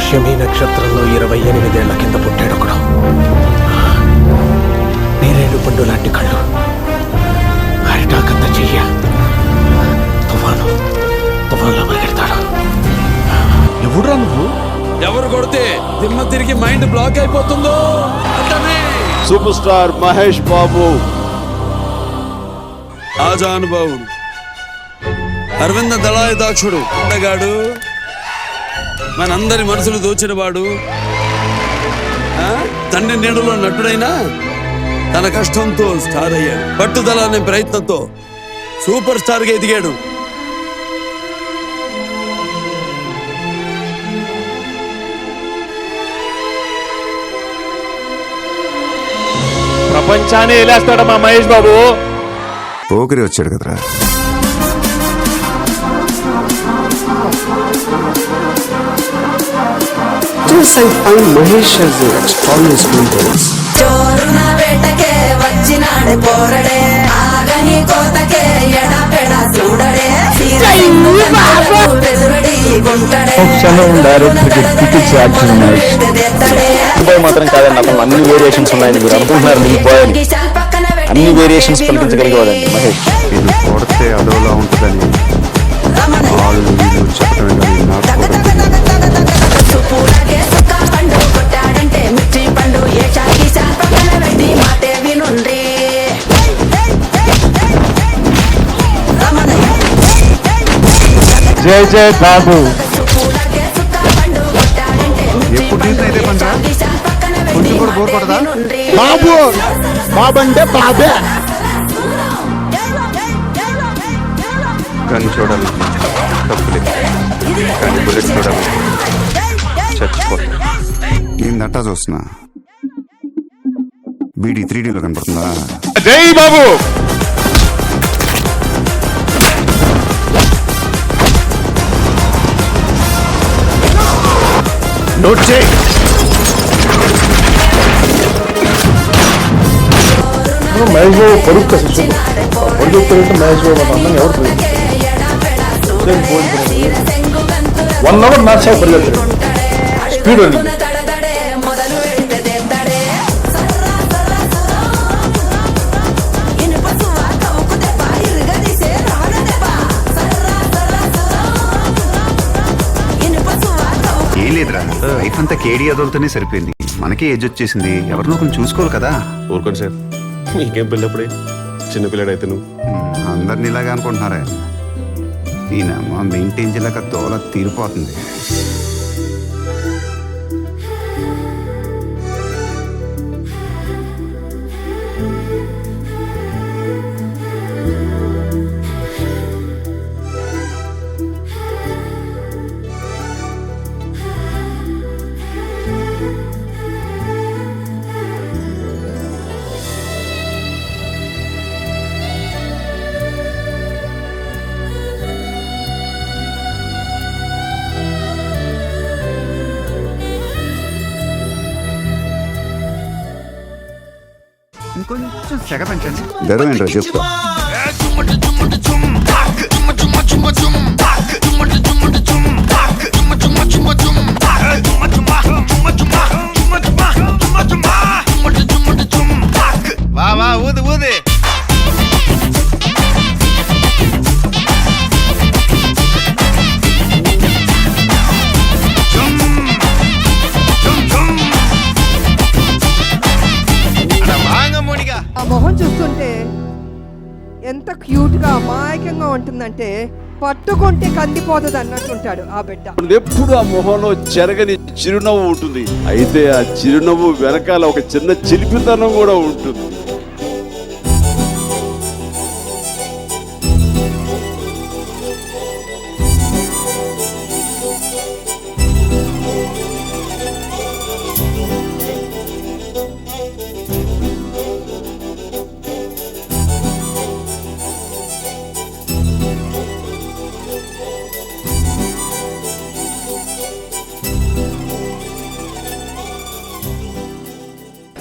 పుష్యమి నక్షత్రంలో 28 ఏళ్ల కింద పుట్టాడు ఒకడు. నేరేడు పండు లాంటి కళ్ళు, అరిటాకంత చెయ్య, తుఫాన్లో పరిగెడతాడు. ఎవడురా నువ్వు? ఎవరు కొడితే దిమ్మ తిరిగి మైండ్ బ్లాక్ అయిపోతుందో అతనే సూపర్ స్టార్ మహేష్ బాబు. ఆజానుభావుడు, అరవింద దళాయుధాక్షుడు, అందగాడు, మనందరి మనసులు దోచినవాడు, తండ్రి నీడలో నటుడైనా తన కష్టంతో స్టార్ అయ్యాడు. పట్టుదల అనే ప్రయత్నంతో సూపర్ స్టార్ గా ఎదిగాడు. ప్రపంచాన్ని వెళ్ళేస్తాడు మా మహేష్ బాబు. పోకిరి వచ్చాడు కదరా. I find Mahesh as an extraordinary screenplay. చోరున వేటకే వచ్చినాడు పోరడే, ఆగని కోతకే ఎడపెడ చూడడే, మాత్రం కాదండి, అతను అన్ని వేరియేషన్స్ ఉన్నాయని మీరు అనుకుంటున్నారు. మిగిలిపోయాలి అన్ని వేరియేషన్స్ పలికించగలిగేవాడండి మహేష్. ఇది కొడితే అదోలా ఉంటుందని వాళ్ళు వీళ్ళు చెప్పడమే కానీ నాకు జై జై బాబు. ఎప్పుడు చూసినా ఇదే పండ్రా, కొంచెం కూడా బోర్ కొడదా? బాబు బాబు అంటే బాబే. గన్ చూడాలి తప్పులేదు, కానీ బుల్లెట్ చూడాలి చచ్చిపోతా. నేను దట్టా చూస్తున్నా, బీడీ 3Dలో కనపడుతుందా? జై బాబు. నోట్ చేయి. మహేష్ బాబు పొడుగు కసి పొడుగు పెరిగితే మహేష్ బాబు అందరం ఎవరు పోయింది 1 hour మ్యాచ్ పరిగెత్తారు స్పీడ్ అని. ఏం లేదురా, లైఫ్ అంతా కేడీ అదోలతోనే సరిపోయింది. మనకే ఏజ్ వచ్చేసింది, ఎవరినో కొంచెం చూసుకోవాలి కదా. ఊరుకోండి సార్, మీకేం పిల్లప్పుడే చిన్నపిల్లడైతే నువ్వు అందరిని ఇలాగా అనుకుంటున్నారా? ఈయన మెయింటైన్ చేయలేక దోల తీరిపోతుంది. ఇంకొంచెం సెగ పెంచండి. గర్వం ఏంటో చెప్తా. ఊది ఊది. ఆ మొహం చూస్తుంటే ఎంత క్యూట్ గా అమాయకంగా ఉంటుందంటే పట్టుకుంటే కందిపోతుంది అన్నట్టుంటాడు ఆ బిడ్డ. ఎప్పుడు ఆ మొహంలో చెరగని చిరునవ్వు ఉంటుంది. అయితే ఆ చిరునవ్వు వెనకాల ఒక చిన్న చిలిపితనం కూడా ఉంటుంది.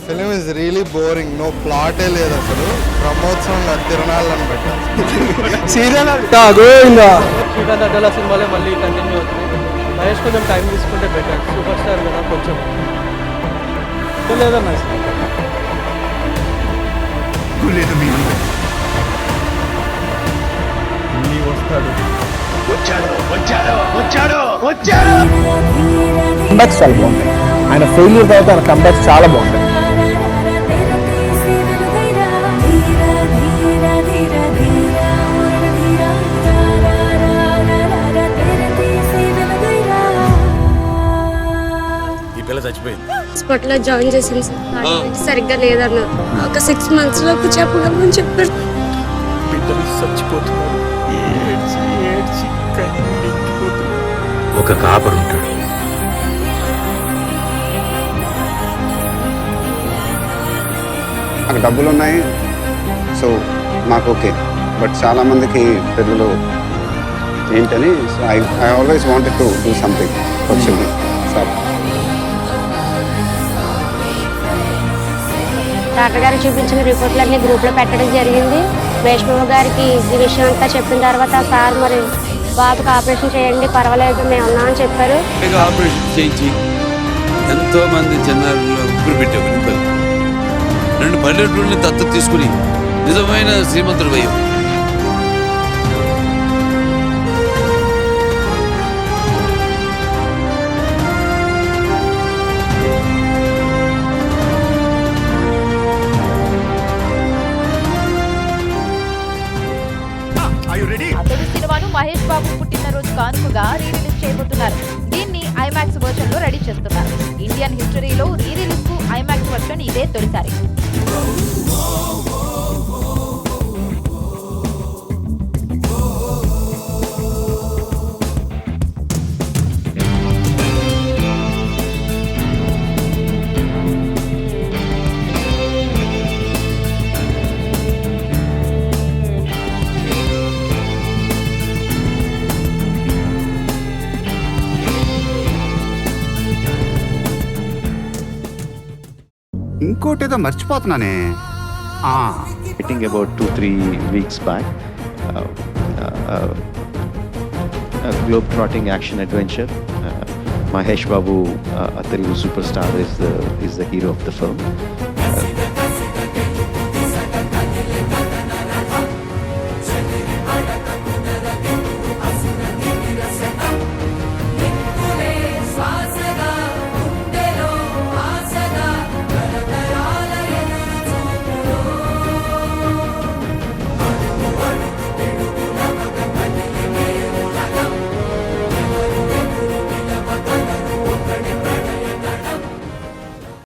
Film is really boring. No ప్లాటే లేదు అసలు. బ్రహ్మోత్సవం తిరణాలని పెట్టారు. సీరియల్ గోవిందా సినిమాలే మళ్ళీ కంటిన్యూ అవుతుంది. మహేష్ కొంచెం టైం తీసుకుంటే బెటర్, సూపర్ స్టార్ కదా కొంచెం లేదన్నా లేదు మీ కంబ్యాక్స్ చాలా బాగుంటాయి. ఆయన ఫెయిల్యూర్ తర్వాత ఆయన కంబ్యాక్స్ చాలా బాగుంటాయి. ఈ పిల్ల చచ్చిపోయింది. హాస్పిటల్లో జాయిన్ చేసింది సార్, సరిగ్గా లేదన్నారు. ఒక 6 months లోపు చెప్పగలమని చెప్పారు. బిడ్డలు చచ్చిపోతున్నారు, ఏడ్చి ఏడ్చి కన్నీళ్ళెత్తిపోతున్నారు. ఒక కాపరు ఉంటాడు, నాకు డబ్బులు ఉన్నాయి, సో మాకు ఓకే. బట్ చాలా మందికి పిల్లలు ఏంటని, so I always wanted to do something for children. Sir doctor గారు చూపించిన రిపోర్ట్లన్నీ గ్రూప్లో పెట్టడం జరిగింది. వైష్ణవ్ గారికి ఈ విషయం అంతా చెప్పిన తర్వాత సార్ మరి బాబుకి ఆపరేషన్ చేయండి, పర్వాలేదు మేము ఉన్నామని చెప్పారు. ఆపరేషన్ చేయించి ఎంతో మంది చిన్నారుల్లో ఉప్పుడు పెట్టావు. 2 పల్లెటూళ్ళని దత్తత తీసుకుని నిజమైన శ్రీమంతుడు అయ్యావు. అతడు సినిమాను మహేష్ బాబు పుట్టినరోజు కానుకగా రీ రిలీజ్ చేయబోతున్నారు. దీన్ని ఐమాక్స్ వర్షన్ లో రెడీ చేస్తున్నారు. ఇండియన్ హిస్టరీలో రీ రిలీజ్ కు ఐమాక్స్ వర్షన్ ఇదే తొలిసారి. ఇంకోటి ఏదో మర్చిపోతున్నానే. I think about 2-3 weeks back, a globe-trotting action adventure. Mahesh Babu, a Telugu superstar, is the hero of the film.